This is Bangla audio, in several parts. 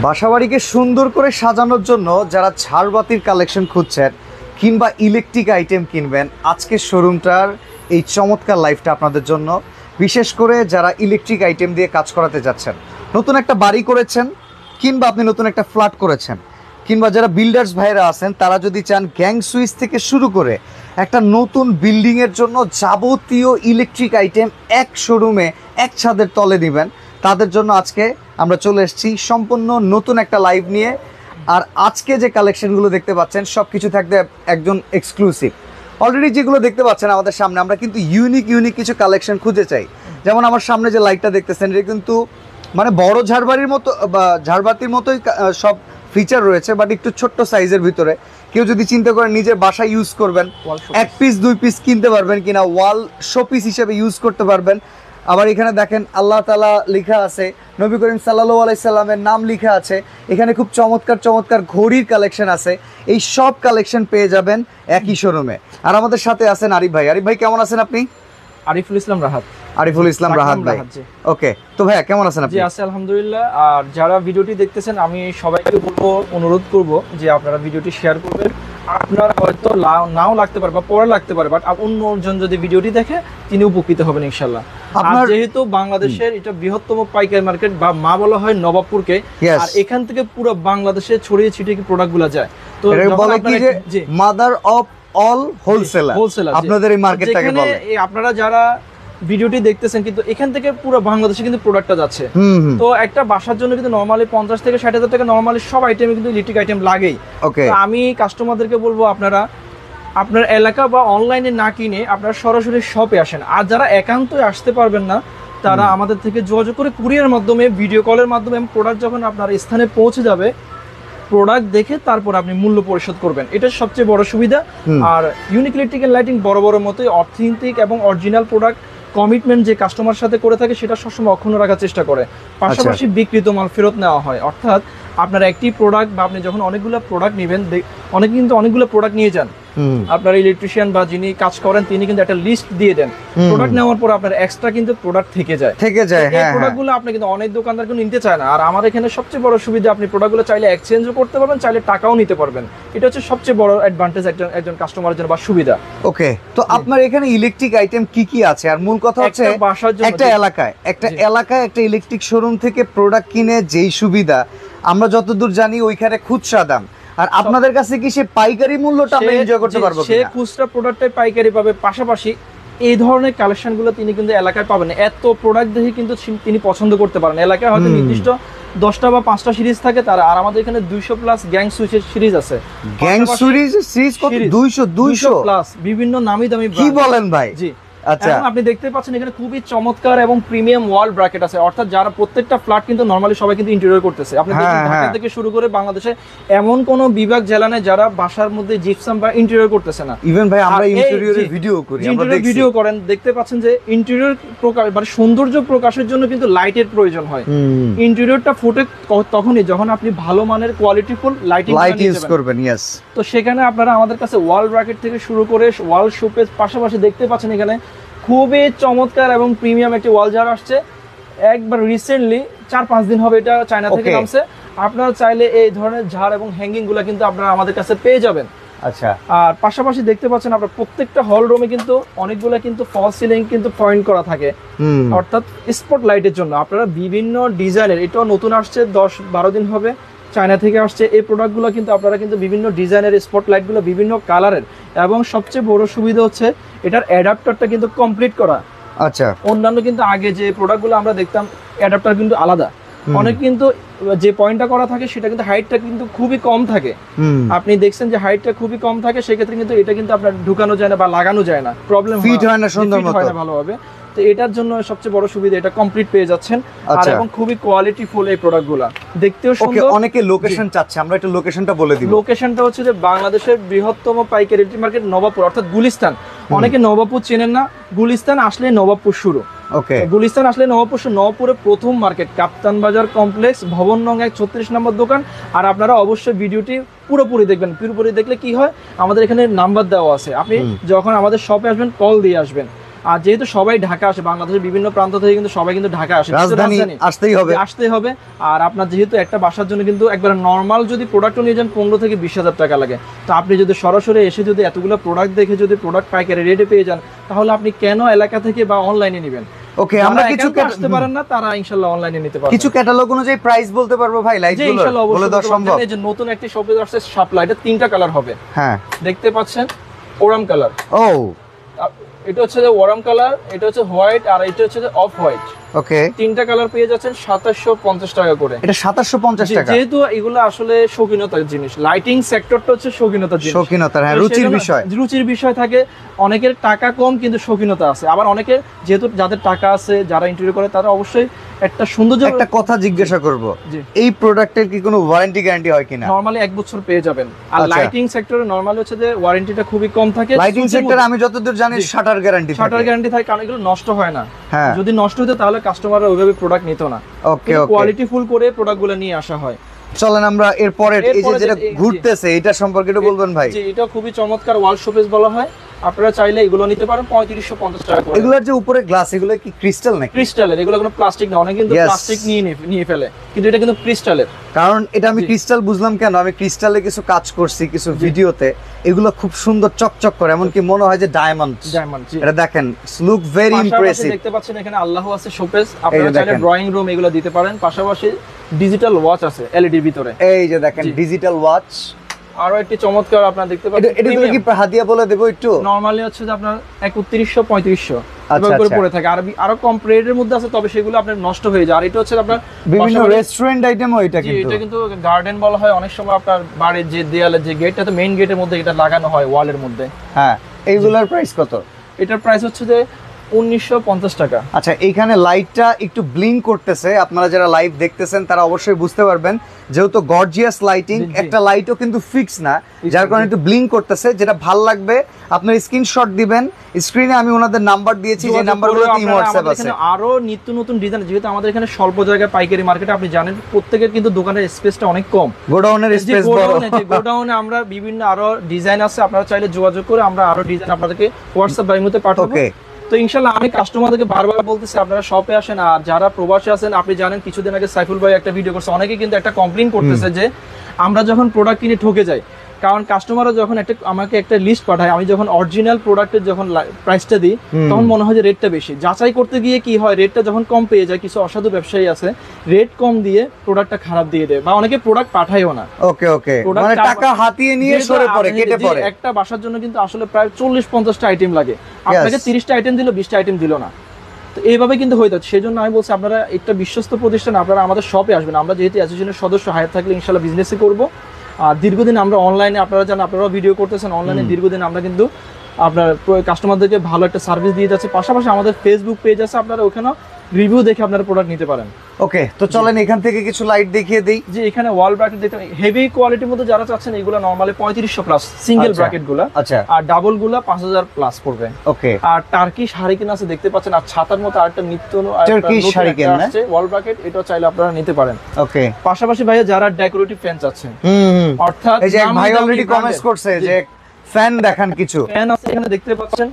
বাসাবাড়িকে সুন্দর করে সাজানোর জন্য যারা ঝাড়বাতির কালেকশন খুঁজছেন কিংবা ইলেকট্রিক আইটেম কিনবেন, আজকের শোরুমটার এই চমৎকার লাইফটা আপনাদের জন্য। বিশেষ করে যারা ইলেকট্রিক আইটেম দিয়ে কাজ করাতে যাচ্ছেন, নতুন একটা বাড়ি করেছেন কিংবা আপনি নতুন একটা ফ্ল্যাট করেছেন, কিংবা যারা বিল্ডার্স ভাইরা আছেন তারা যদি চান গ্যাং সুইচ থেকে শুরু করে একটা নতুন বিল্ডিংয়ের জন্য যাবতীয় ইলেকট্রিক আইটেম এক শোরুমে এক ছাদের তলে নেবেন, তাদের জন্য আজকে আমরা চলে এসেছি সম্পূর্ণ নতুন একটা লাইভ নিয়ে। আর আজকে যে কালেকশনগুলো দেখতে পাচ্ছেন সব কিছু থাকবে একজন এক্সক্লুসিভ। অলরেডি যেগুলো দেখতে পাচ্ছেন আমাদের সামনে, আমরা কিন্তু ইউনিক কিছু কালেকশন খুঁজে চাই। যেমন আমার সামনে যে লাইটটা দেখতেছেন, এটা কিন্তু মানে বড় ঝাড়বাতির মতো বা ঝাড়বাতির মতোই সব ফিচার রয়েছে, বাট একটু ছোট্ট সাইজের ভিতরে। কেউ যদি চিন্তা করেন নিজের বাসায় ইউজ করবেন, এক পিস দুই পিস কিনতে পারবেন কিনা, ওয়াল শোপিস হিসেবে ইউজ করতে পারবেন। আবার এখানে দেখেন আল্লাহ তাআলা লেখা আছে, নবী করিম সাল্লাল্লাহু আলাইহি সাল্লামের নাম লেখা আছে। এখানে খুব চমৎকার ঘড়ির কালেকশন আছে। এই সব কালেকশন পেয়ে যাবেন একই শোরুমে। আর আমাদের সাথে আছেন আরিফ ভাই। আরিফ ভাই কেমন আছেন আপনি? আরিফুল ইসলাম রাহাত। আরিফুল ইসলাম রাহাত ভাই, ওকে। তো ভাইয়া কেমন আছেন আপনি? জি আছি আলহামদুলিল্লাহ। আর যারা ভিডিওটি দেখতেছেন, আমি সবাইকে বলবো, অনুরোধ করব যে আপনারা ভিডিওটি শেয়ার করবেন। আপনার হয়তো নাও লাগতে পারে বা পরে লাগতে পারে, বাট অন্যজন যদি ভিডিওটি দেখে তিনি উপকৃত হবেন ইনশাআল্লাহ। আপনার যেহেতু বাংলাদেশের এটা বৃহত্তম পাইকারি মার্কেট বা মা বলা হয় নবাবপুরকে, আর এখান থেকে পুরো বাংলাদেশে ছড়িয়ে ছিটিয়ে কি প্রোডাক্টগুলো যায়। তো বলে কি যে মাদার অফ অল হোলসেলার আপনাদের এই মার্কেটটাকে বলে। আপনারা যারা ভিডিওটি দেখতেছেন, কিন্তু এখান থেকে পুরো বাংলাদেশে কিন্তু প্রোডাক্টটা যাচ্ছে। তো একটা বাসার জন্য কিন্তু নরমালি 50 থেকে 60 হাজার টাকা নরমালি সব আইটেমে কিন্তু ইলেকট্রিক আইটেম লাগেই। আমি কাস্টমারদেরকে বলবো, আপনারা আপনার এলাকা বা অনলাইনে না কিনে আপনারা সরাসরি শপে আসেন। আর যারা একান্তই আসতে পারবেন না, তারা আমাদের থেকে যোগাযোগ করে কুরিয়ার মাধ্যমে, ভিডিও কলের মাধ্যমে প্রোডাক্ট যখন আপনার স্থানে পৌঁছে যাবে, প্রোডাক্ট দেখে তারপর আপনি মূল্য পরিশোধ করবেন। এটা সবচেয়ে বড় সুবিধা। আর ইউনিক ইলেকট্রিক এন্ড লাইটিং বড় মতোই অথেন্টিক এবং অরিজিনাল প্রোডাক্ট কমিটমেন্ট যে কাস্টমার সাথে করে থাকে সেটা সবসময় অক্ষুণ্ণ রাখার চেষ্টা করে। পাশাপাশি বিক্রিত মাল ফেরত নেওয়া হয়। অর্থাৎ আপনার একটি প্রোডাক্ট বা আপনি যখন অনেকগুলো প্রোডাক্ট নেবেন, অনেকে কিন্তু অনেকগুলো প্রোডাক্ট নিয়ে যান। আপনার ইলেকট্রিশিয়ান বা যিনি কাজ করেন তিনি কিন্তু একটা লিস্ট দিয়ে দেন। প্রোডাক্ট নেওয়ার পর আপনার এক্সট্রা কিন্তু প্রোডাক্ট থেকে যায়। এই প্রোডাক্টগুলো আপনি কিন্তু অনেক দোকানদার কিন্তু নিতে চায় না। আর আমার এখানে সবচেয়ে বড় সুবিধা, আপনি প্রোডাক্টগুলো চাইলে এক্সচেঞ্জও করতে পারবেন, চাইলে টাকাও নিতে পারবেন। এটা হচ্ছে সবচেয়ে বড় অ্যাডভান্টেজ একজন কাস্টমারের জন্য বা সুবিধা। ওকে, তো আপনার এখানে ইলেকট্রিক আইটেম কি আছে? আর মূল কথা হচ্ছে একটা এলাকায় একটা ইলেকট্রিক শোরুম থেকে প্রোডাক্ট কিনে যেই সুবিধা, আমরা যতদূর জানি ওইখানে খুচরা দাম। আর আপনাদের কাছে কি সে পাইকারি মূল্যটা আমরা এনজয় করতে পারবো? সে খুচরা প্রোডাক্টটাই পাইকারি পাবে। পাশাপাশি এই ধরনের কালেকশনগুলো তিনি কিন্তু এলাকায় পাবেন। এত প্রোডাক্ট দেখে কিন্তু তিনি পছন্দ করতে পারেন। এলাকায় হয়তো নির্দিষ্ট 10টা বা 5টা সিরিজ থাকে তারা, আর আমাদের এখানে 200 প্লাস গ্যাং সুইচের সিরিজ আছে। গ্যাং সিরিজ কত? 200 প্লাস বিভিন্ন নামি দামি। কি বলেন ভাই? জি। আচ্ছা, আপনি দেখতে পাচ্ছেন এখানে খুবই চমৎকার এবং প্রিমিয়াম ওয়াল ব্র্যাকেট আছে। অর্থাৎ যারা প্রত্যেকটা ফ্ল্যাট কিন্তু নরমালি সবাই কিন্তু ইন্টেরিয়র করতেছে। আপনি দেখেন ঢাকা থেকে শুরু করে বাংলাদেশে এমন কোন বিভাগ জেলা নেই যারা বাসার মধ্যে জিপসাম বা ইন্টেরিয়র করতেছে না। ইভেন ভাই আমরা ইন্টেরিয়রের ভিডিও করি, আমরা দেখছি ভিডিও করেন, দেখতে পাচ্ছেন যে ইন্টেরিয়র প্রকাশ মানে সৌন্দর্য প্রকাশের জন্য কিন্তু লাইটের প্রয়োজন হয়। ইন্টেরিয়রটা ফুটে তখনই যখন আপনি ভালো মানের কোয়ালিটিফুল লাইট ইউজ করবেন। ইয়েস, তো সেখানে আপনারা আমাদের কাছে ওয়াল ব্র্যাকেট থেকে শুরু করে ওয়াল শোকেস, পাশাপাশি দেখতে পাচ্ছেন এখানে খুবই চমৎকার এবং প্রিমিয়াম একটি ওয়াল জার আসছে। একবার রিসেন্টলি 4-5 দিন হবে এটা চায়না থেকে নামছে। আপনারা চাইলে এই ধরনের ঝাড় এবং হ্যাঙ্গিং গুলা কিন্তু আপনারা আমাদের কাছে পেয়ে যাবেন। আচ্ছা, আর পাশাপাশি দেখতে পাচ্ছেন আপনার প্রত্যেকটা হল রুমে কিন্তু অনেকগুলো কিন্তু ফল সিলিং কিন্তু পয়েন্ট করা থাকে, অর্থাৎ স্পট লাইটের জন্য। আপনারা বিভিন্ন ডিজাইনের, এটাও নতুন আসছে, 10-12 দিন হবে চায়না থেকে আসছে। এই প্রোডাক্টগুলো কিন্তু আপনারা কিন্তু বিভিন্ন ডিজাইনের স্পট লাইটগুলো বিভিন্ন কালারের, এবং সবচেয়ে বড় সুবিধা হচ্ছে এটার অ্যাডাপ্টারটা কিন্তু কমপ্লিট করা। আচ্ছা, অন্যান্য কিন্তু আগে যে প্রোডাক্টগুলো আমরা দেখতাম অ্যাডাপ্টার কিন্তু আলাদা, অনেক কিন্তু যে পয়েন্টটা করা থাকে সেটা কিন্তু হাইটটা কিন্তু খুবই কম থাকে। আপনি দেখছেন যে হাইটটা খুবই কম থাকে, সেক্ষেত্রে কিন্তু এটা কিন্তু আপনার ঢুকানো যায় না বা লাগানো যায় না, প্রবলেম ফিট হয় না, সুন্দর মতো হয় না ভালোভাবে। তো এটার জন্য সবচেয়ে বড় সুবিধা এটা কমপ্লিট পেয়ে যাচ্ছেন। আর এবং খুবই কোয়ালিটিফুল এই প্রোডাক্টগুলো, দেখতেও সুন্দর। অনেকে লোকেশন চাচ্ছে, আমরা একটু লোকেশনটা বলে দিই। লোকেশনটা হচ্ছে যে বাংলাদেশের বৃহত্তম পাইকারি ইলেকট্রিক মার্কেট নবাবপুর, অর্থাৎ গুলিস্তান। অনেকে নবাবপুর চেনেন না, গুলিস্তান আসলে নবাবপুর শুরু। ওকে, গুলিস্তান আসলে নবাবপুরে প্রথম মার্কেট, কাপ্তান বাজার কমপ্লেক্স, ভবন নং 1, 36 নম্বর দোকান। আর আপনারা অবশ্যই ভিডিওটি পুরোপুরি দেখবেন। পুরোপুরি দেখলে কি হয়, আমাদের এখানে নাম্বার দেওয়া আছে, আপনি যখন আমাদের শপে আসবেন কল দিয়ে আসবেন। আর যেহেতু সবাই ঢাকা আসে, বাংলাদেশের বিভিন্ন প্রান্ত থেকে কিন্তু সবাই কিন্তু ঢাকা আসে, রাজধানী আসতেই হবে। আর আপনার যেহেতু একটা বাসার জন্য কিন্তু একবার নরমাল যদি প্রোডাক্ট নিয়ে যান 15 থেকে 20,000 টাকা লাগে, তো আপনি যদি সরাসরি এসে যদি এতগুলো প্রোডাক্ট দেখে যদি প্রোডাক্ট পাইকারি রেটে পেয়ে যান, তাহলে আপনি কেন এলাকা থেকে বা অনলাইনে নেবেন? ওকে, আমরা কিছু আসতে পারেন না, তারা ইনশাআল্লাহ অনলাইনে নিতে পারবে। কিছু ক্যাটালগ অনুযায়ী প্রাইস বলতে পারবো ভাই, লাইটগুলো বলে দেওয়া সম্ভব? এই যে নতুন একটি শপে আসছে শাপলা, এটা 3টা কালার হবে। হ্যাঁ, দেখতে পাচ্ছেন, ওরাম কালার। ও, এটা হচ্ছে যে ওয়ারাম কালার, এটা হচ্ছে হোয়াইট, আর এটা হচ্ছে যে অফ হোয়াইট। ওকে, 3টা কালার পেয়ে যাচ্ছেন 2750 টাকা করে। এটা 2750 টাকা। যেহেতু এগুলো আসলে শৌখিনতার জিনিস, লাইটিং সেক্টরটা হচ্ছে শৌখিনতার জিনিস, শৌখিনতার, হ্যাঁ, রুচির বিষয় থাকে। অনেকের টাকা কম কিন্তু শৌখিনতা আছে, আবার অনেকের যেহেতু যাদের টাকা আছে, যারা ইন্টেরিয়র করে, তারা অবশ্যই একটা সৌন্দর্য। একটা কথা জিজ্ঞাসা করব, এই প্রোডাক্টের কি কোনো ওয়ারেন্টি গ্যারান্টি হয় কিনা? নরমালি 1 বছর পেয়ে যাবেন। আর লাইটিং সেক্টরে নরমালি হচ্ছে যে ওয়ারেন্টিটা খুবই কম থাকে। লাইটিং সেক্টরে আমি যতদূর জানি শাটার গ্যারান্টি থাকে, কারণ এগুলো নষ্ট হয় না। যদি নষ্ট হতো তাহলে কাস্টমাররা ওইভাবে প্রোডাক্ট নিত না। ওকে, কোয়ালিটি ফুল করে প্রোডাক্টগুলো নিয়ে আসা হয়। চলেন আমরা এরপরে এই যে যেটা ঘুরতেছে এটা সম্পর্কে একটু বলবেন ভাই। জি, এটা খুবই চমৎকার ওয়াল শোপিস বলা হয়। আপনারা চাইলে এগুলো নিতে পারেন 3550 টাকা করে। এগুলোর যে উপরে গ্লাস, এগুলো কি ক্রিস্টাল নাকি? ক্রিস্টালের, এগুলো কোনো প্লাস্টিক না। অনেকে কিন্তু প্লাস্টিক নিয়ে ফেলে, কিন্তু এটা কিন্তু ক্রিস্টালের। কারণ এটা আমি ক্রিস্টাল বুঝলাম কেন, আমি ক্রিস্টালে কিছু কাজ করছি কিছু ভিডিওতে, এগুলো খুব সুন্দর চকচক করে, এমনকি মনে হয় যে ডায়মন্ড। এটা দেখেন, লুক ভেরি ইমপ্রেসিভ। দেখতে পাচ্ছেন এখানে আল্লাহ আছে শোপিস, আপনারা চাইলে ড্রয়িং রুম এগুলো দিতে পারেন। পাশাপাশি ডিজিটাল ওয়াচ আছে এলইডির ভিতরে। এই যে দেখেন ডিজিটাল ওয়াচ। আরো একটি চমৎকার আপনারা দেখতে পাচ্ছেন, এটা কি হাদিয়া বলে দেব একটু? নরমালি হচ্ছে যে আপনার 3100-3500 এভাবে করে পড়ে থাকে। আরো কম রেটের মধ্যে আছে, তবে সেগুলো আপনার নষ্ট হয়ে যায়। আর এটা হচ্ছে আপনার বিভিন্ন রেস্টুরেন্ট আইটেমও এটা কিন্তু গার্ডেন বলা হয়। অনেক সময় আপনার বাড়ির যে দেয়ালের যে গেটটা, তো মেইন গেটের মধ্যে এটা লাগানো হয় ওয়ালের মধ্যে। হ্যাঁ, এইগুলোর প্রাইস কত? এটার প্রাইস হচ্ছে যে 1950 টাকা। আচ্ছা, এইখানে লাইটটা একটু ব্লিঙ্ক করতেছে, আপনারা যারা লাইভ দেখতেছেন তারা অবশ্যই বুঝতে পারবেন, যেহেতু গর্জিয়াস লাইটিং, একটা লাইটও কিন্তু ফিক্স না, যার কারণে একটু ব্লিঙ্ক করতেছে। যেটা ভালো লাগবে আপনার স্ক্রিনশট দিবেন, স্ক্রিনে আমি ওনাদের নাম্বার দিয়েছি, যে নাম্বারগুলোতে ইমো হোয়াটসঅ্যাপ আছে। আরো নিত্য নতুন ডিজাইন, যেহেতু আমাদের এখানে স্বল্প জায়গায় পাইকারি মার্কেটে, আপনি জানেন প্রত্যেকের কিন্তু দোকানের স্পেসটা অনেক কম, গোডাউনের স্পেস বড়। গোডাউনে আমরা বিভিন্ন আরো ডিজাইন আছে, আপনারা চাইলে যোগাযোগ করে আমরা আরো ডিজাইন আপনাদেরকে হোয়াটসঅ্যাপ বা ইমোতে পাঠাবো। তো ইনশাআল্লাহ আমি কাস্টমারদেরকে বারবার বলতেছি আপনারা শপে আসেন। আর যারা প্রবাসী আছেন, আপনি জানেন কিছুদিন আগে সাইফুল ভাই একটা ভিডিও করছে, অনেকে কিন্তু একটা কমপ্লেইন করতেছে যে আমরা যখন প্রোডাক্ট কিনে ঠকে যাই। কারণ কাস্টমাররা যখন আমাকে একটা লিস্ট পাঠায়, আমি যখন অরিজিনাল প্রোডাক্টের যখন প্রাইসটা দিই, তখন মনে হয় যে রেটটা বেশি। যাচাই করতে গিয়ে কি হয়, রেটটা যখন কম পেয়ে যায়, কিছু অসাধু ব্যবসায়ী আছে রেট কম দিয়ে প্রোডাক্টটা খারাপ দিয়ে দেয়, বা অনেকে প্রোডাক্ট পাঠায়ও না। ওকে, মানে টাকা হাতিয়ে নিয়ে সরে পড়ে, কেটে পড়ে। একটা বাসার জন্য কিন্তু আসলে প্রায় 40-50টা আইটেম লাগে, আপনাকে 30টা আইটেম দিল, 20টা আইটেম দিল না। তো এইভাবে কিন্তু হয়ে যাচ্ছে। সেই জন্য আমি বলছি আপনারা একটা বিশ্বস্ত প্রতিষ্ঠান, আপনারা আমাদের শপে আসবেন। আমরা যেহেতু অ্যাসোসিয়েশনের সদস্য, হায়াত থাকলে ইনশাআল্লাহ বিজনেসই করবো। আর দীর্ঘদিন আমরা অনলাইনে, আপনারা জানেন, আপনারাও ভিডিও করতেছেন অনলাইনে, দীর্ঘদিন আমরা কিন্তু আপনার কাস্টমারদেরকে ভালো একটা সার্ভিস দিয়ে যাচ্ছে। পাশাপাশি আমাদের ফেসবুক পেজ আছে, আপনারা ওখানেও রিভিউ দেখে আপনারা প্রোডাক্ট নিতে পারেন। ওকে, তো চলেন এখান থেকে কিছু লাইট দেখিয়ে দেই। যে এখানে ওয়াল ব্র্যাকেট দেখতে হেভি কোয়ালিটির মধ্যে যারা চাচ্ছেন, এগুলো নরমালি 3500 প্লাস সিঙ্গেল ব্র্যাকেট গুলো। আচ্ছা, আর ডাবল গুলো 5000 প্লাস পড়বে। ওকে, আর টার্কিশ হারিকেন আছে দেখতে পাচ্ছেন, আর ছাতার মতো আরেকটা নিত্য টার্কিশ হারিকেন আছে ওয়াল ব্র্যাকেট, এটা চাইলে আপনারা নিতে পারেন। ওকে, পাশাপাশি ভাইয়া যারা ডেকোরেটিভ ফ্যান চাচ্ছেন, অর্থাৎ এই যে ভাই অলরেডি কমেন্টস করছে যে ফ্যান দেখান, কিছু ফ্যান আছে এখানে দেখতে পাচ্ছেন।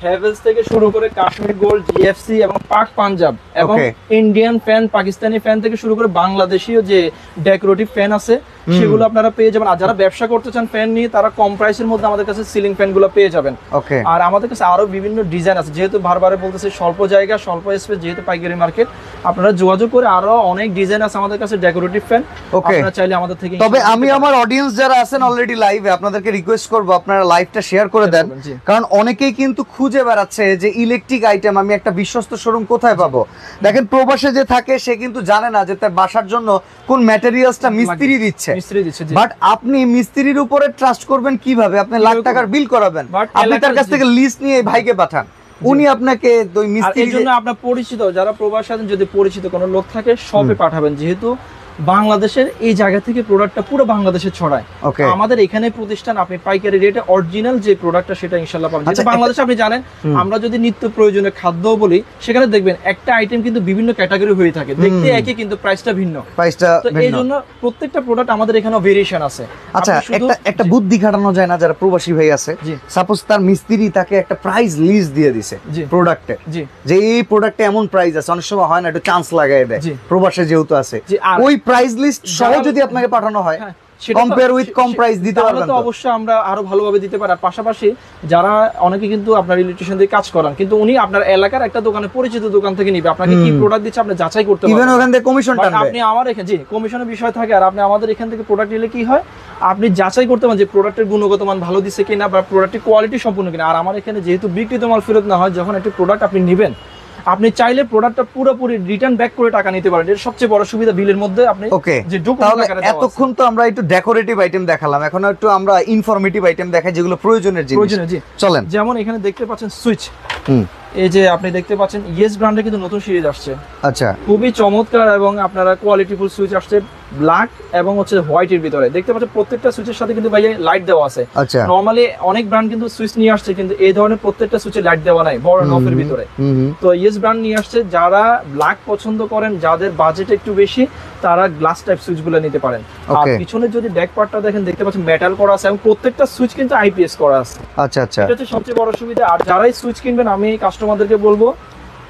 হ্যাভেলস থেকে শুরু করে কাশ্মীর গোল্ড, জিএফসি এবং পাক পাঞ্জাব এবং ইন্ডিয়ান ফ্যান, পাকিস্তানি ফ্যান থেকে শুরু করে বাংলাদেশীয় যে ডেকোরেটিভ ফ্যান আছে সেগুলো আপনারা পেয়ে যাবেন। আর যারা ব্যবসা করতে চান ফ্যান নিয়ে, তারা কম প্রাইসের মধ্যে আমাদের কাছে সিলিং ফ্যান গুলো পেয়ে যাবেন। আর আমাদের কাছে আরো বিভিন্ন ডিজাইন আছে, যেহেতু বারবার বলতেছি স্বল্প জায়গা স্বল্প স্পেস, যেহেতু পাইকারি মার্কেট, আপনারা যোগাযোগ করে আরো অনেক ডিজাইন আছে আমাদের কাছে ডেকোরেটিভ ফ্যান, আপনারা চাইলে আমাদের থেকে। তবে আমি আমার অডিয়েন্স যারা আছেন অলরেডি লাইভে, আপনাদেরকে রিকোয়েস্ট করব আপনারা লাইভটা শেয়ার করে দেন, কারণ অনেকেই কিন্তু খুঁজে বেড়াচ্ছে যে ইলেকট্রিক আইটেম আমি একটা বিশ্বস্ত শোরুম কোথায় পাবো। দেখেন প্রবাসে যে থাকে সে কিন্তু জানে না যে তার বাসার জন্য কোন ম্যাটেরিয়ালসটা মিস্ত্রি দিচ্ছে, বাট আপনি মিস্ত্রির উপরে ট্রাস্ট করবেন কিভাবে? আপনি লাখ টাকার বিল করাবেন, আপনি তার কাছ থেকে লিস্ট নিয়ে ভাইকে পাঠান, উনি আপনাকে ওই মিস্ত্রি। এর জন্য আপনার পরিচিত যারা প্রবাসী আছেন, যদি পরিচিত কোনো লোক থাকে শপে পাঠাবেন, যেহেতু বাংলাদেশের এই জায়গা থেকে প্রোডাক্টটা পুরো বাংলাদেশে ছড়ায়। আমাদের এখানে প্রতিষ্ঠান, আপনি পাইকারি রেটে অরিজিনাল যে প্রোডাক্টটা সেটা ইনশাআল্লাহ পাবেন। যেটা বাংলাদেশে আপনি জানেন আমরা যদি নিত্য প্রয়োজনীয় খাদ্য বলি, সেখানে দেখবেন একটা আইটেম কিন্তু বিভিন্ন ক্যাটাগরি হয়ে থাকে, দেখতে একই কিন্তু প্রাইসটা ভিন্ন। তো এই জন্য প্রত্যেকটা প্রোডাক্ট আমাদের এখানে ভেরিয়েশন আছে। আচ্ছা, একটা বুদ্ধি খাটানো যায় না যারা প্রবাসী ভাই আছে, সাপোজ তার মিস্ত্রি তাকে একটা প্রাইস লিস্ট দিয়ে দিছে প্রোডাক্টে, যে এই প্রোডাক্টে এমন প্রাইস আছে, অনেক সময় হয় না একটু চান্স লাগাই দেয় প্রবাসে যেহেতু আছে, ওই প্রাইস লিস্ট সহ যদি আপনাকে পাঠানো হয় কম্পেয়ার উইথ কম প্রাইস দিতে পারবেন, তো অবশ্যই আমরা আরো ভালোভাবে দিতে পারি। আর পাশাপাশি যারা অনেকে কিন্তু আপনার ইলেকট্রিশিয়ান দিয়ে কাজ করান, কিন্তু উনি আপনার এলাকার একটা দোকানে পরিচিত দোকান থেকে নিবে, আপনাকে কি প্রোডাক্ট দিচ্ছে আপনি যাচাই করতে পারবেন, ইভেন ওখান থেকে কমিশন টানবে, আপনি আমার এখানে কমিশনের বিষয় থাকে। আর আপনি আমাদের এখান থেকে প্রোডাক্ট নিলে কি হয়, আপনি যাচাই করতে পারেন যে প্রোডাক্টের গুণগত মান ভালো দিচ্ছে কিনা বা প্রোডাক্টের কোয়ালিটি সম্পূর্ণ কিনা। আর আমার এখানে যেহেতু বিক্রিত মাল ফেরত না হয়, যখন একটা প্রোডাক্ট আপনি নেবেন, আপনি চাইলে প্রোডাক্টটা পুরোপুরি রিটার্ন ব্যাক করে টাকা নিতে পারেন। এর সবচেয়ে বড় সুবিধা বিলের মধ্যে আপনি যে তাহলে এতক্ষণ তো আমরা একটু ডেকোরেটিভ আইটেম দেখালাম, এখন একটু আমরা ইনফরমেটিভ আইটেম দেখাই যেগুলো প্রয়োজনের জিনিস। চলেন। যেমন এখানে দেখতে পাচ্ছেন সুইচ, এই যে আপনি দেখতে পাচ্ছেন ইয়েস ব্র্যান্ডের কিন্তু নতুন সিরিজ আসছে। আচ্ছা, খুবই চমৎকার এবং আপনারা কোয়ালিটিফুল সুইচ আসছে, ব্ল্যাক এবং হচ্ছে হোয়াইটের ভিতরে। দেখতে পাচ্ছেন প্রত্যেকটা সুইচের সাথে কিন্তু ভাই লাইট দেওয়া আছে। আচ্ছা, নরমালি অনেক ব্র্যান্ড কিন্তু সুইচ নিয়ে আসছে, কিন্তু এই ধরনের প্রত্যেকটা সুইচে লাইট দেওয়া নাই বড় নফের ভিতরে। তো ইয়েস ব্র্যান্ড নিয়ে আসছে, যারা ব্ল্যাক পছন্দ করেন, যাদের বাজেট একটু বেশি, তারা গ্লাস টাইপ সুইচগুলো নিতে পারেন। আর পিছনে যদি ব্যাক পার্টটা দেখেন, দেখতে পাচ্ছেন মেটাল করা আছে এবং প্রত্যেকটা সুইচ কিন্তু আইপিএস করা আছে। আচ্ছা আচ্ছা, এটা হচ্ছে সবচেয়ে বড় সুবিধা। আর যারাই সুইচ কিনবেন, আমি কাস্টমারদেরকে বলবো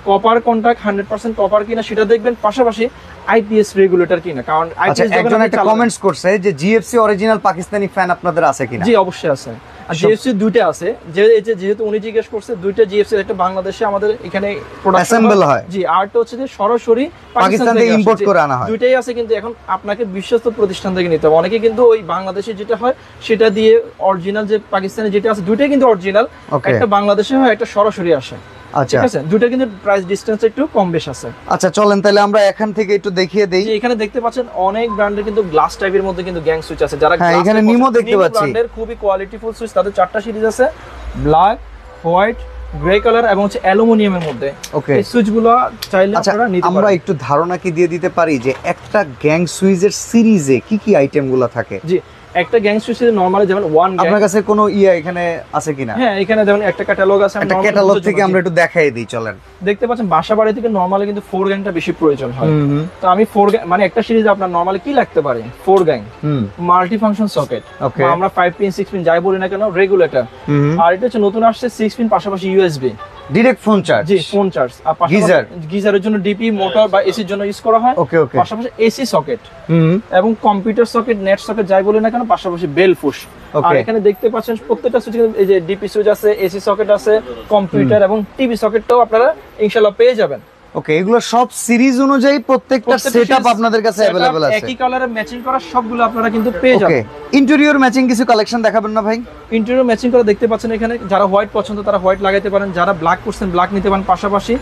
কপার কন্টাক্ট 100% কপার কিনা সেটা দেখবেন, পাশাপাশি আইপিএস রেগুলেটর কিনা। কারণ আইপিএস একজন একটা কমেন্টস করছে যে জিএফসি অরিজিনাল পাকিস্তানি ফ্যান আপনাদের আছে কিনা? জি, অবশ্যই আছে। আর জিএফসি দুইটা আছে, যেহেতু উনি জিজ্ঞেস করছে, দুইটা জিএফসি, একটা বাংলাদেশে আমাদের এখানে অ্যাসেম্বল হয়, জি, আরটা হচ্ছে যে সরাসরি পাকিস্তান থেকে ইম্পোর্ট করে আনা হয়। দুইটাই আছে, কিন্তু এখন আপনাকে বিশ্বস্ত প্রতিষ্ঠান থেকে নিতে হবে। অনেকে কিন্তু ওই বাংলাদেশে যেটা হয় সেটা দিয়ে অরিজিনাল যে পাকিস্তানে যেটা আছে, দুইটাই কিন্তু অরিজিনাল, একটা বাংলাদেশে হয়, একটা সরাসরি আসে। আচ্ছা, ঠিক আছে, দুটো কিন্তু প্রাইস ডিসটেন্স একটু কম বেশ আছে। আচ্ছা, চলেন তাহলে আমরা এখান থেকে একটু দেখিয়ে দেই। এখানে দেখতে পাচ্ছেন অনেক ব্র্যান্ডের কিন্তু গ্লাস টাইপের মধ্যে কিন্তু গ্যাং সুইচ আছে, যারা এখানে নিমো দেখতে পাচ্ছি, ব্র্যান্ডের খুবই কোয়ালিটিফুল সুইচ। তাদের 4টা সিরিজ আছে, ব্ল্যাক, হোয়াইট, গ্রে কালার এবং হচ্ছে অ্যালুমিনিয়ামের মধ্যে। এই সুইচগুলো চাইলে আপনারা নিতে পারেন। আমরা একটু ধারণা কি দিয়ে দিতে পারি যে একটা গ্যাং সুইচের সিরিজে কি কি আইটেমগুলো থাকে? জি, একটা গ্যাং সুইচে নরমালি যেমন ওয়ান গ্যাং, আপনার কাছে কোনো এখানে আছে কিনা? হ্যাঁ, এখানে যেমন একটা ক্যাটালগ আছে, একটা ক্যাটালগ থেকে আমরা একটু দেখাই দিই, চলেন। দেখতে পাচ্ছেন বাসাবাড়ি থেকে নরমালি কিন্তু 4 গ্যাংটা বেশি প্রয়োজন হয়। তো আমি 4 গ্যাং মানে একটা সিরিজে আপনার নরমালি কি লাগতে পারে, 4 গ্যাং, মাল্টি ফাংশন সকেট, আমরা 5 পিন 6 পিন যাই বলি না কেন, রেগুলেটর। আর এটা হচ্ছে নতুন আসছে 6 পিন, পাশাপাশি ইউএসবি ডাইরেক্ট ফোন চার্জ। জি, ফোন চার্জ। আর গিজারের জন্য ডিপি মোটর বা এসির জন্য ইউজ করা হয়। পাশাপাশি এসি সকেট এবং কম্পিউটার সকেট, নেট সকেট যাই বলি না কেন, পাশাপাশি বেল পুশ। আর এখানে দেখতে পাচ্ছেন প্রত্যেকটা সুইচে এই যে ডিপি সুইচ আছে, এসি সকেট আছে, কম্পিউটার এবং টিভি সকেটটাও আপনারা ইনশাআল্লাহ পেয়ে যাবেন। ওকে, এগুলো সব সিরিজ অনুযায়ী প্রত্যেকটা সেটআপ আপনাদের কাছে अवेलेबल আছে, একই কালারে ম্যাচিং করা সবগুলো আপনারা কিন্তু পেয়ে যাবেন। ইন্টেরিয়র ম্যাচিং কিছু কালেকশন দেখাবেন না ভাই? ইন্টেরিয়র ম্যাচিং করা দেখতে পাচ্ছেন এখানে, যারা হোয়াইট পছন্দ তারা হোয়াইট লাগাইতে পারেন, যারা ব্ল্যাক করছেন ব্ল্যাক নিতে পারেন, পাশাপাশি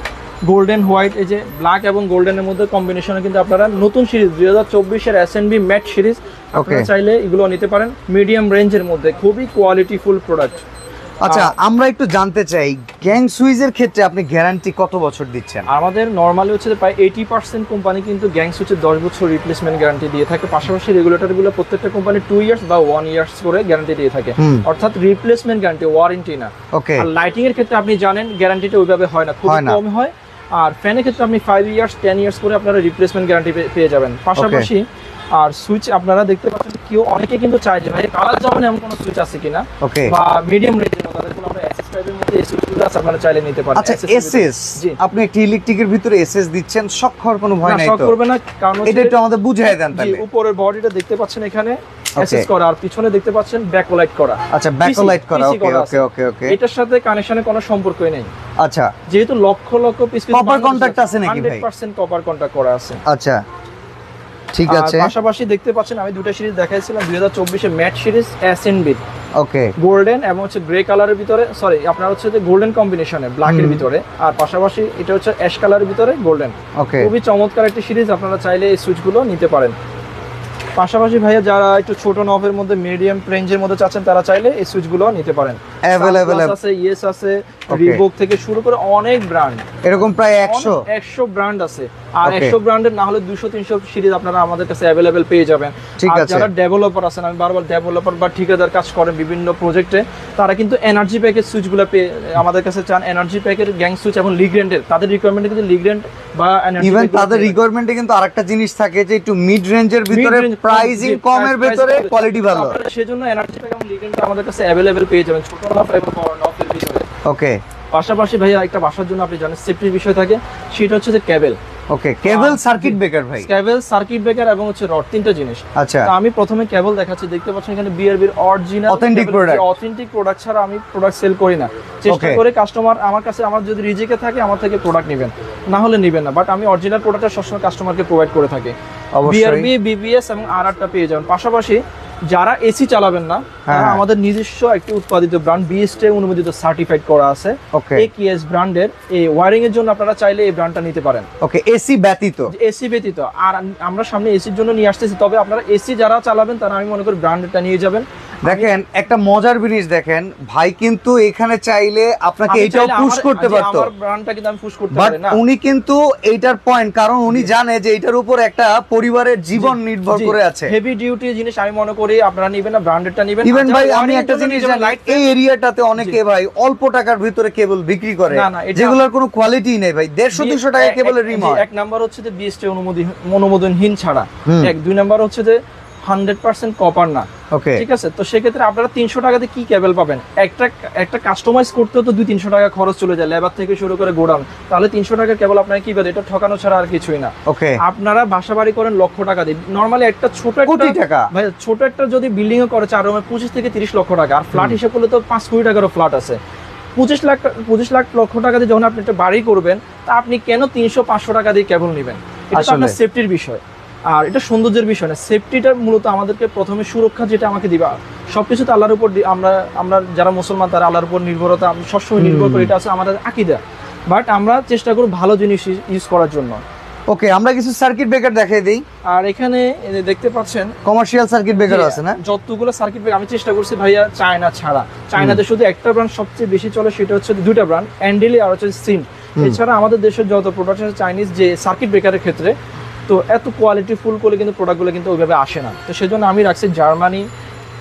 গোল্ডেন হোয়াইট, এই যে ব্ল্যাক এবং গোল্ডেনের মধ্যে কম্বিনেশনে কিন্তু আপনারা নতুন সিরিজ 2024 এর এসএনবি ম্যাট সিরিজ আপনারা চাইলে এগুলো নিতে পারেন, মিডিয়াম রেঞ্জের মধ্যে খুবই কোয়ালিটিফুল প্রোডাক্ট। আচ্ছা, আমরা একটু জানতে চাই গ্যাং সুইচের ক্ষেত্রে আপনি গ্যারান্টি কত বছর দিচ্ছেন? আমাদের নরমালি হচ্ছে প্রায় 80% কোম্পানি কিন্তু গ্যাং সুইচের 10 বছর রিপ্লেসমেন্ট গ্যারান্টি দিয়ে থাকে। পাশাপাশি রেগুলেটরগুলো প্রত্যেকটা কোম্পানি 2 ইয়ার্স বা 1 ইয়ার্স করে গ্যারান্টি দিয়ে থাকে, অর্থাৎ রিপ্লেসমেন্ট গ্যারান্টি, ওয়ারেন্টি না। আর লাইটিং এর ক্ষেত্রে আপনি জানেন গ্যারান্টিটা ওইভাবে হয় না, খুব কম হয়। আর ফ্যানের ক্ষেত্রে আপনি 5 ইয়ার্স 10 ইয়ার্স করে আপনারা রিপ্লেসমেন্ট গ্যারান্টি পেয়ে যাবেন। পাশাপাশি আর সুইচ আপনারা দেখতে পাচ্ছেন, কেউ অনেকে কিন্তু চায় যে ভাই কালার যাবেন এমন কোনো সুইচ আছে কিনা, বা মিডিয়াম রেঞ্জের মধ্যে তাদের কোনো আমরা এসএস টাইপের মধ্যে এই সুইচগুলো আছে, আপনারা চাইলে নিতে পারেন। আচ্ছা, এসএস আপনি একটি ইলেকট্রিকের ভিতরে এসএস দিচ্ছেন, শক হওয়ার কোনো ভয় নাই তো? শক করবে না, কারণ এটা একটু আমাদের বুঝিয়ে দেন তাহলে। উপরের বডিটা দেখতে পাচ্ছেন এখানে এসএস করা, আর পিছনে দেখতে পাচ্ছেন ব্যাকলাইট করা। আচ্ছা, ব্যাকলাইট করা, ওকে ওকে ওকে ওকে। এটার সাথে কানেকশনের কোনো সম্পর্কই নেই। আচ্ছা, যেহেতু lakh lakh piece copper contact আছে নাকি ভাই? 100% কপার কন্টাক্ট করা আছে। আচ্ছা, ঠিক আছে। পাশাপাশি দেখতে পাচ্ছেন আমি দুটো সিরিজ দেখাইছিলাম 2024 এর ম্যাট সিরিজ এসএনবি, ওকে, গোল্ডেন এবং হচ্ছে গ্রে কালারের ভিতরে, সরি আপনার হচ্ছে যে গোল্ডেন কম্বিনেশনে ব্ল্যাক এর ভিতরে, আর পাশাপাশি এটা হচ্ছে অ্যাশ কালারের ভিতরে গোল্ডেন। ওকে, খুবই চমৎকার একটা সিরিজ, আপনারা চাইলে এই সুইচগুলো নিতে পারেন। পাশাপাশি ভাইয়া যারা একটু ছোট নবের মধ্যে মিডিয়াম রেঞ্জের মধ্যে চাচ্ছেন তারা চাইলে এই সুইচগুলো নিতে পারেন। अवेलेबल আছে, ইয়েস আছে, রিবক থেকে শুরু করে অনেক ব্র্যান্ড, এরকম প্রায় 100 ব্র্যান্ড আছে। আর 100 ব্র্যান্ডের না হলে 200-300 সিরিজ আপনারা আমাদের কাছে अवेलेबल পেয়ে যাবেন। আর যারা ডেভেলপার আছেন, আমি বারবার ডেভেলপার বা ঠিকাদার কাজ করেন বিভিন্ন প্রজেক্টে, তারা কিন্তু এনার্জি প্যাকেজ সুইচগুলো আমাদের কাছে চান। এনার্জি প্যাকের গ্যাং সুইচ এবং লিগ্র্যান্ডের, তাদের রিকোয়ারমেন্ট কিন্তু লিগ্র্যান্ড বা এনার্জি, ইভেন তাদের রিকোয়ারমেন্টে কিন্তু আরেকটা জিনিস থাকে যে একটু মিড রেঞ্জের ভিতরে, প্রাইসিং কমের ভিতরে, কোয়ালিটি ভালো। সেজন্য এনার্জি প্যাক এবং লিগ্র্যান্ড আমাদের কাছে अवेलेबल পেয়ে যাবেন ছোট নফ এবং বড় নফের ভিতরে। ওকে, পাশাপাশি ভাইয়া একটা বাসার জন্য আপনি জানেন সেফটির বিষয় থাকে, সেটা হচ্ছে যে কেবল। ওকে, কেবল, সার্কিট ব্রেকার ভাই, কেবল, সার্কিট ব্রেকার এবং হচ্ছে রড, তিনটা জিনিস। আচ্ছা, তো আমি প্রথমে কেবল দেখাচ্ছি, দেখতে পাচ্ছেন এখানে বিআরবির অরিজিনাল অথেন্টিক প্রোডাক্ট ছাড়া আমি প্রোডাক্ট সেল করি না। চেষ্টা করে কাস্টমার আমার কাছে, আমার যদি রিজিকে থাকে আমার থেকে প্রোডাক্ট নেবেন, না হলে নেবেন না, বাট আমি অরিজিনাল প্রোডাক্টটা সবসময় কাস্টমারকে প্রোভাইড করে থাকি। বিআরবি, বিবিএস এবং আরআরটা পেয়ে যাবেন। পাশাপাশি যারা এসি চালাবেন না, তারা আমাদের নিজস্ব একটি উৎপাদিত ব্র্যান্ড বিএসটি অনুমোদিত সার্টিফাইড করা আছে একিএস ব্র্যান্ডের, এই ওয়্যারিং এর জন্য আপনারা চাইলে এই ব্র্যান্ডটা নিতে পারেন। ওকে, এসি ব্যতীত, এসি ব্যতীত। আর আমরা সামনে এসির জন্য নিয়ে আসতেছি, তবে আপনারা এসি যারা চালাবেন তারা আমি মনে করি ব্র্যান্ডটা নিয়ে যাবেন। দেখেন একটা মজার জিনিস, দেখেন ভাই কিন্তু এখানে চাইলে আপনাকে এইটাও পুশ করতে পারতো, আমার ব্র্যান্ডটা কিন্তু আমি পুশ করতে পারি না, উনি কিন্তু এইটার পয়েন্ট, কারণ উনি জানে যে এটার উপর একটা পরিবারের জীবন নির্ভর করে আছে। হেভি ডিউটি জিনিস আমি মনে করি আপনারা নেবেন না, ব্র্যান্ডেডটা নেবেন। ইভেন ভাই আমি একটা জিনিস জানি, এই এরিয়াটাতে অনেকে ভাই অল্প টাকার ভিতরে কেবল বিক্রি করে, যেগুলোর কোনো কোয়ালিটি নেই ভাই, 150-200 টাকা কেবলের রিমোট। এক নাম্বার হচ্ছে যে বিএসটি অনুমোদনহীন ছাড়া, এক। দুই নাম্বার হচ্ছে যে 100% কপার না। ওকে, ঠিক আছে, তো সেক্ষেত্রে আপনারা 300 টাকাতে কি কেবল পাবেন? একটা কাস্টমাইজ করতে তো 200-300 টাকা খরচ চলে যায়, লেবার থেকে শুরু করে গোডাউন, তাহলে 300 টাকার কেবল আপনারা কি পাবেন? এটা ঠকানো ছাড়া আর কিছুই না। ওকে, আপনারা বাসা বাড়ি করেন লক্ষ টাকা দিয়ে, নরমালি একটা ছোট টাকা ভাই, ছোট একটা যদি বিল্ডিং ও করে 4 রুমে 25 থেকে 30 লক্ষ টাকা, আর ফ্ল্যাট হিসেব করলে তো 5 কোটি টাকারও ফ্ল্যাট আছে। 25 লাখ লক্ষ টাকা দিয়ে যখন আপনি একটা বাড়ি করবেন, তা আপনি কেন 300-500 টাকা দিয়ে কেবল নেবেন? এটা তো আপনার সেফটির বিষয়, আর এটা সৌন্দর্যের বিষয় না। সেফটিটা মূলত আমাদেরকে প্রথমে সুরক্ষা যেটা আমাকে দিবা, সবকিছুতে আল্লাহর উপর, আমরা যারা মুসলমান তারা আল্লাহর উপর নির্ভরতা সবসময় নির্ভর করি, এটা আছে আমাদের আকীদা। বাট আমরা চেষ্টা করি ভালো জিনিস ইউজ করার জন্য। ওকে, আমরা কিছু সার্কিট ব্রেকার দেখিয়ে দিই। আর এখানে দেখতে পাচ্ছেন কমার্শিয়াল সার্কিট ব্রেকার আছে না, যতগুলো সার্কিট ব্রেকার আমি চেষ্টা করছি ভাইয়া চায়না ছাড়া। চায়নাতে শুধু একটা ব্র্যান্ড সবচেয়ে বেশি চলে, সেটা হচ্ছে দুইটা ব্র্যান্ড, অ্যান্ডেলি আর হচ্ছে সিম। এছাড়া আমাদের দেশের যত প্রোডাক্ট আছে চাইনিজ যে সার্কিট ব্রেকারের ক্ষেত্রে, তো এত কোয়ালিটি ফুল করে কিন্তু প্রোডাক্টগুলো কিন্তু ওইভাবে আসে না। তো সেজন্য আমি রাখছি জার্মানি,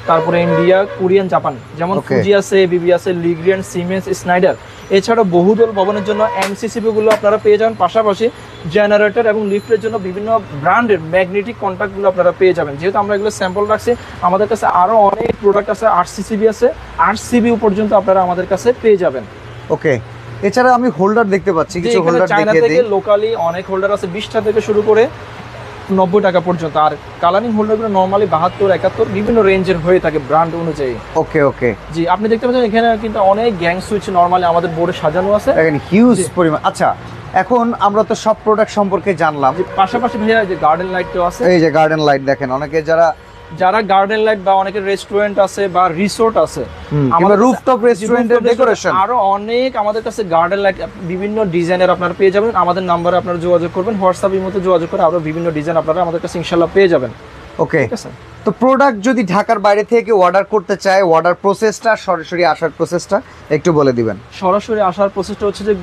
তারপরে ইন্ডিয়া, কোরিয়ান, জাপান, যেমন ফুজি আছে, বিবি আছে, লিগ্রিয়ান্ড, সিমেন্স, স্নাইডার। এছাড়া বহুদল ভবনের জন্য এমসিসিবি গুলো আপনারা পেয়ে যাবেন। পাশাপাশি জেনারেটর এবং লিফটের জন্য বিভিন্ন ব্র্যান্ডের ম্যাগনেটিক কন্ট্যাক্টগুলো আপনারা পেয়ে যাবেন। যেহেতু আমরা এগুলো স্যাম্পল রাখছি, আমাদের কাছে আরও অনেক প্রোডাক্ট আছে, 8 আছে, 8 পর্যন্ত আপনারা আমাদের কাছে পেয়ে যাবেন। ওকে, এছাড়া আমি হোল্ডার দেখতে পাচ্ছি, কিছু হোল্ডার চায়না থেকে লোকালি অনেক হোল্ডার আছে, 20 টাকা থেকে শুরু করে 90 টাকা পর্যন্ত। আর কালারিং হোল্ডারগুলো নরমালি 72-71 বিভিন্ন রেঞ্জের হয়ে থাকে ব্র্যান্ড অনুযায়ী। ওকে ওকে, জি, আপনি দেখতে পাচ্ছেন এখানে কিন্তু অনেক গ্যাং সুইচ নরমালি আমাদের বোর্ডে সাজানো আছে, দেখেন হিউজ পরিমাণ। আচ্ছা, এখন আমরা তো সব প্রোডাক্ট সম্পর্কে জানলাম, পাশাপাশি ভাইয়া যে গার্ডেন লাইটও আছে। এই যে গার্ডেন লাইট দেখেন, অনেকে যারা গার্ডেন লাইট বা অনেকের রেস্টুরেন্ট আছে বা রিসোর্ট আছে, আমাদের রুফটপ রেস্টুরেন্টের ডেকোরেশন, আরো অনেক আমাদের কাছে গার্ডেন লাইট বিভিন্ন ডিজাইনের আপনারা পেয়ে যাবেন। আমাদের নাম্বারে আপনারা যোগাযোগ করবেন, হোয়াটসঅ্যাপের মধ্যে যোগাযোগ করে আরো বিভিন্ন ডিজাইন আপনারা আমাদের কাছে ইনশাআল্লাহ পেয়ে যাবেন। ওকে, তো প্রোডাক্ট যদি ঢাকার বাইরে থেকে অর্ডার করতে চায়, অর্ডার প্রসেসটা, সরাসরি আসার প্রসেসটা একটু বলে দিবেন। সরাসরি আসার প্রসেসটা হচ্ছে যে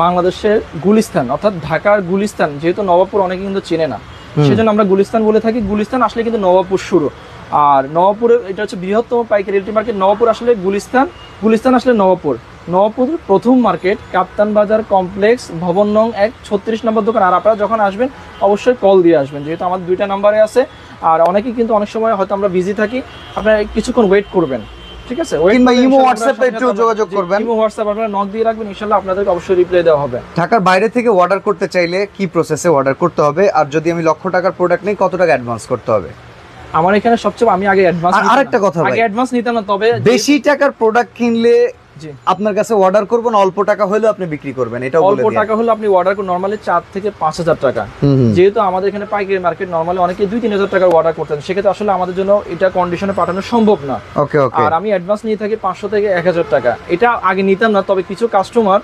বাংলাদেশের গুলিস্তান, অর্থাৎ ঢাকার গুলিস্তান, যেহেতু নবাবপুর অনেকে কিন্তু চেনে না, সেজন্য আমরা গুলিস্তান বলে থাকি। গুলিস্তান আসলে কিন্তু নবাবপুর শুরু, আর নবাবপুরে এটা হচ্ছে বৃহত্তম পাইকারি রিটেল মার্কেট। নবাবপুর আসলে গুলিস্তান আসলে নবাবপুর প্রথম মার্কেট, কাপ্তান বাজার কমপ্লেক্স, ভবন নং 1, 36 নম্বর দোকান। আর আপনারা যখন আসবেন অবশ্যই কল দিয়ে আসবেন, যেহেতু আমাদের 2টা নাম্বারে আছে। আর অনেকেই কিন্তু অনেক সময় হয়তো আমরা বিজি থাকি, আপনারা কিছুক্ষণ ওয়েট করবেন, ঠিক আছে? কিংবা ইমো হোয়াটসঅ্যাপে একটু যোগাযোগ করবেন, ইমো হোয়াটসঅ্যাপ আপনারা নক দিয়ে রাখবেন, ইনশাআল্লাহ আপনাদেরকে অবশ্যই রিপ্লাই দেওয়া হবে। ঢাকার বাইরে থেকে অর্ডার করতে চাইলে কি প্রসেসে অর্ডার করতে হবে, আর যদি আমি লক্ষ টাকার প্রোডাক্ট নেই কত টাকা অ্যাডভান্স করতে হবে? আমার এখানে সবচেয়ে আমি আগে অ্যাডভান্স, আরেকটা কথা ভাই, আগে অ্যাডভান্স নিতাম না, তবে বেশি টাকার প্রোডাক্ট কিনলে আপনার কাছে অর্ডার করব না, অল্প টাকা হলেও আপনি বিক্রি করবেন, এটা বলে দিন। অল্প টাকা হলে আপনি অর্ডার করুন নরমালি 4 থেকে 5,000 টাকা। যেহেতু আমাদের এখানে পাইকারি মার্কেট, নরমালি অনেকে 2-3,000 টাকার অর্ডার করতেন, সেক্ষেত্রে আসলে আমাদের জন্য এটা কন্ডিশনে পাঠানো সম্ভব না। ওকে ওকে, আর আমি অ্যাডভান্স নিয়ে থাকি 500 থেকে 1,000 টাকা। এটা আগে নিতাম না, তবে কিছু কাস্টমার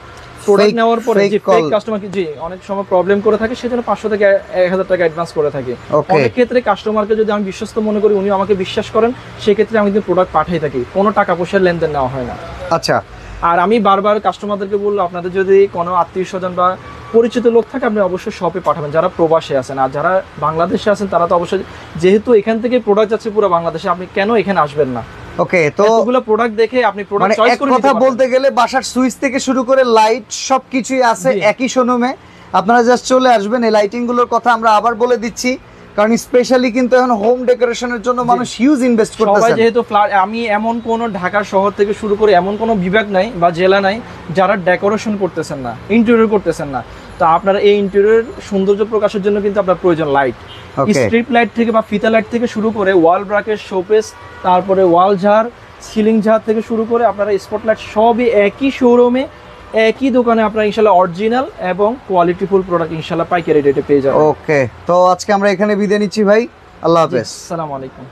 প্রোডাক্ট নেওয়ার পরে যে ফেক কাস্টমার জি অনেক সময় প্রবলেম করে থাকে, সেজন্য 500 থেকে 1000 টাকা অ্যাডভান্স করে থাকি। অনেক ক্ষেত্রে কাস্টমারকে যদি আমি বিশ্বস্ত মনে করি, উনি আমাকে বিশ্বাস করেন, সেই ক্ষেত্রে আমি কিন্তু প্রোডাক্ট পাঠাই থাকি, কোনো টাকা পয়সার লেনদেন নেওয়া হয় না। আচ্ছা, আর আমি বারবার কাস্টমারদেরকে বলবো, আপনাদের যদি কোনো আত্মীয় স্বজন বা পরিচিত লোক থাকে, আপনি অবশ্যই শপে পাঠাবেন, যারা প্রবাসে আছেন। আর যারা বাংলাদেশে আছেন তারা তো অবশ্যই, যেহেতু এখান থেকে প্রোডাক্ট যাচ্ছে পুরো বাংলাদেশে, আপনি কেন এখানে আসবেন না? ওকে, তো এতগুলো প্রোডাক্ট দেখে আপনি প্রোডাক্ট চয়েস করে নিতে কথা পারবেন। বলতে গেলে বাসার সুইচ থেকে শুরু করে লাইট সবকিছুই আছে একই শোরুমে, আপনারা জাস্ট চলে আসবেন। এই লাইটিং গুলোর কথা আমরা আবার বলে দিচ্ছি, কারণ স্পেশালি কিন্তু এখন হোম ডেকোরেশনের জন্য মানুষ হিউজ ইনভেস্ট করতেছে। সবাই যেহেতু আমি এমন কোন ঢাকা শহর থেকে শুরু করে এমন কোন বিভাগ নাই বা জেলা নাই যারা ডেকোরেশন করতেছেন না, ইন্টেরিয়র করতেছেন না। তো আপনারা এই ইন্টেরিয়র সৌন্দর্য প্রকাশের জন্য কিন্তু আপনার প্রয়োজন লাইট, স্ট্রিপ লাইট থেকে বা ফিতা লাইট থেকে শুরু করে ওয়াল ব্রাকেট, শোকেস, তারপরে ওয়াল ঝাড়, সিলিং ঝাড় থেকে শুরু করে আপনারা স্পটলাইট সবই একই শোরুমে, একই দোকানে আপনারা ইনশাআল্লাহ অরিজিনাল এবং কোয়ালিটিফুল প্রোডাক্ট ইনশাআল্লাহ পাইকারি রেটে পেয়ে যাবেন। ওকে, তো আজকে আমরা এখানে বিদায় নিচ্ছি ভাই, আল্লাহ হাফেজ। আসসালামু আলাইকুম।